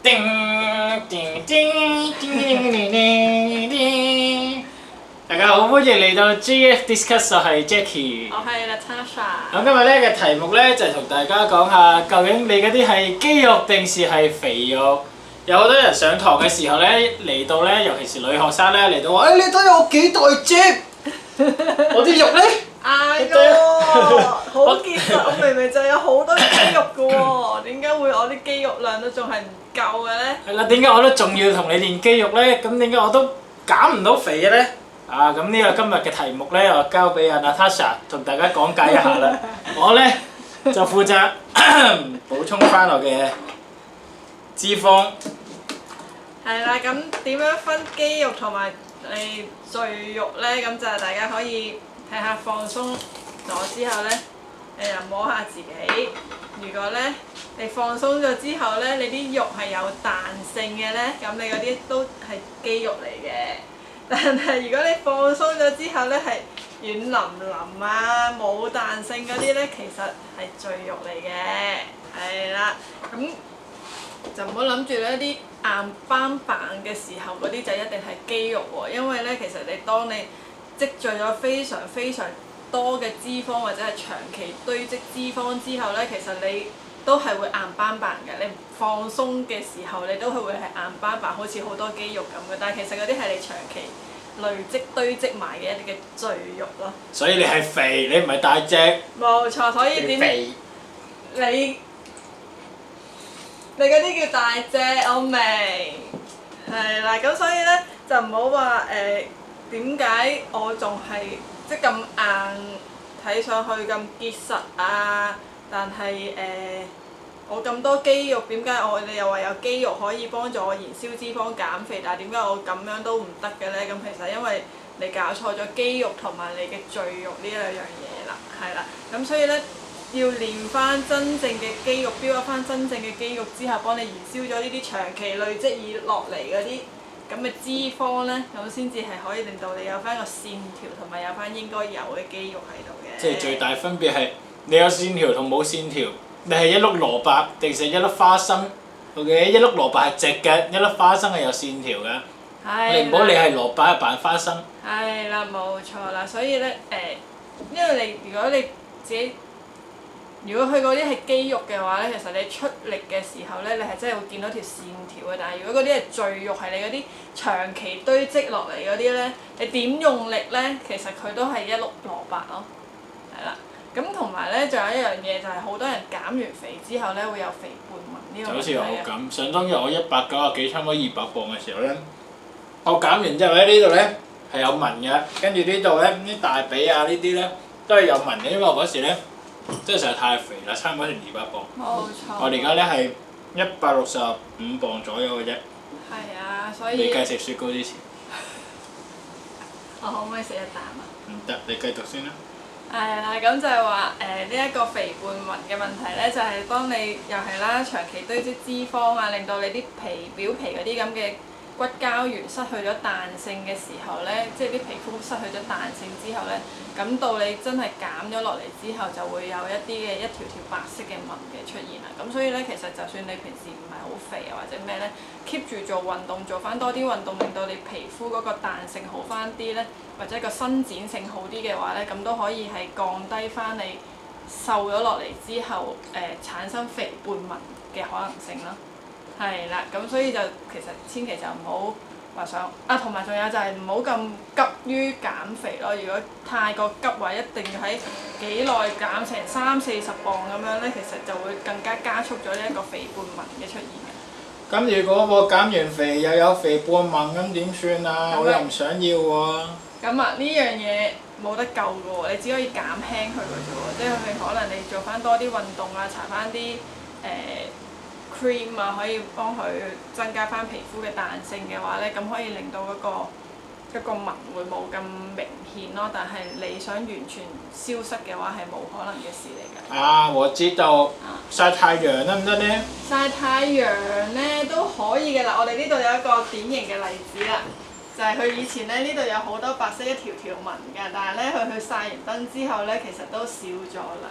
大家好，歡迎嚟到 GF Discuss， 我係 Jackie。我係 Natasha。咁今日咧嘅題目咧就係同大家講下，究竟你嗰啲係肌肉定是係肥肉？有好多人上堂嘅時候咧嚟到咧，尤其是女學生咧嚟到話：你睇下我幾大隻，我啲肉咧。哎呀，好結實！我明明就有好多肌肉嘅喎，點解會我啲肌肉量都仲係唔夠嘅咧？係啦，點解我都仲要同你練肌肉咧？咁點解我都減唔到肥嘅咧？啊，咁呢個今日嘅題目咧，我交俾阿 Natasha 同大家講解一下啦。我咧就負責補充翻我嘅脂肪。係啦，咁點樣分肌肉同埋贅肉咧？咁就係大家可以睇下放鬆咗之後咧，你又摸下自己。如果咧你放鬆咗之後咧，你啲肉係有彈性嘅咧，咁你嗰啲都係肌肉嚟嘅。但係如果你放鬆咗之後咧，係軟腍腍啊，冇彈性嗰啲咧，其實係贅肉嚟嘅，係啦。咁就唔好諗住咧啲硬邦棒嘅時候嗰啲就一定係肌肉喎，因為咧其實你當你積聚咗非常非常多嘅脂肪或者係長期堆積脂肪之後咧，其實你都係會硬邦棒嘅。你放鬆嘅時候，你都係會係硬邦棒，好似好多肌肉咁嘅。但係其實嗰啲係你長期累積堆積埋嘅一啲嘅贅肉咯。所以你係肥，你唔係大隻。冇錯，所以點肥？你嗰啲叫大隻，我明。係啦，咁所以咧就唔好話點解我仲係即咁硬，睇上去咁結實啊？但係我咁多肌肉，點解你又話有肌肉可以幫助我燃燒脂肪減肥，但係點解我咁樣都唔得嘅咧？咁其實因為你搞錯咗肌肉同埋你嘅贅肉呢兩樣嘢啦，係啦，咁所以咧要練翻真正嘅肌肉，標翻真正嘅肌肉之後，幫你燃燒咗呢啲長期累積以落嚟嗰啲咁嘅脂肪咧，咁先至係可以令到你有翻個線條同埋有翻應該有嘅肌肉喺度嘅。即係最大分別係你有線條同冇線條。你係一碌蘿蔔定係一粒花生 ？OK， 一碌蘿蔔係直嘅，一粒花生係有線條嘅。你唔好理係蘿蔔扮花生。係啦，冇錯啦，所以咧因為如果你自己如果佢嗰啲係肌肉嘅話咧，其實你出力嘅時候咧，你係真係會見到條線條嘅。但係如果嗰啲係贅肉，係你嗰啲長期堆積落嚟嗰啲咧，你點用力咧，其實佢都係一碌蘿蔔咯，係啦。咁同埋咧，仲有一樣嘢就係好多人減完肥之後咧，會有肥胖紋呢個問題。就好似我咁，想當日我190幾，差唔多200磅嘅時候咧，我減完之後咧，呢度咧係有紋嘅，跟住呢度咧啲大髀啊呢啲咧都係有紋嘅，因為我嗰時咧真係實在太肥啦，差唔多成200磅。冇錯。我而家咧係165磅左右嘅啫。係啊，所以。未計食雪糕之前。我可唔可以食一啖啊？唔得，你繼續先啦。係啦，咁就係話呢一個肥胖紋嘅問題咧，就係當你又係啦，長期堆積脂肪啊，令到你啲表皮嗰啲咁嘅骨膠原失去咗彈性嘅時候咧，即係啲皮膚失去咗彈性之後咧，咁到你真係減咗落嚟之後，就會有一啲嘅一條條白色嘅紋嘅出現啦。咁所以咧，其實就算你平時唔係好肥啊或者咩咧 ，keep 住做運動，做翻多啲運動，令到你皮膚嗰個彈性好翻啲咧，或者個伸展性好啲嘅話咧，咁都可以係降低翻你瘦咗落嚟之後產生肥胖紋嘅可能性啦。係啦，咁所以就其實千祈就唔好話想啊，同埋仲有就係唔好咁急於減肥咯。如果太過急話，一定要喺幾耐減成30-40磅咁樣咧，其實就會更加加速咗呢一個肥胖紋嘅出現嘅。咁如果我減完肥又有肥胖紋，咁點算啊？我又唔想要喎。咁啊，呢樣嘢冇得救嘅喎，你只可以減輕佢嘅啫喎，即係可能你做翻多啲運動啊，搽翻啲cream 啊，可以幫佢增加翻皮膚嘅彈性嘅話咧，咁可以令到嗰個紋會冇咁明顯咯。但係你想完全消失嘅話，係冇可能嘅事嚟㗎。啊，我知道。曬太陽得唔得咧？曬太陽咧都可以嘅啦。我哋呢度有一個典型嘅例子啦，就係佢以前咧呢度有好多白色一條條紋㗎，但係咧佢去曬完燈之後咧，其實都少咗啦。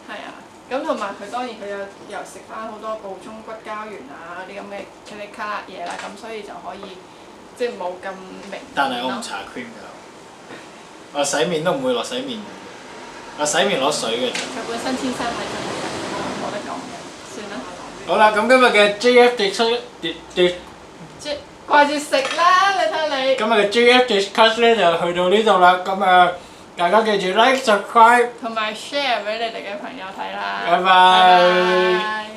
係啊。咁同埋佢當然佢又食翻好多補充骨膠原啊啲咁嘅奇力卡啦嘢啦，咁所以就可以即係冇咁明但係我唔搽 cream 㗎，我洗面都唔會落洗面乳嘅，我洗面攞水嘅。佢本身天生係真係冇得講嘅，算啦。好啦，咁今日嘅 JF discuss 即掛住食啦，你睇下你。今日嘅 JF discuss 咧就去到呢度啦，咁大家記住 like subscribe，同埋 share 俾你哋嘅朋友睇啦。拜拜。拜拜。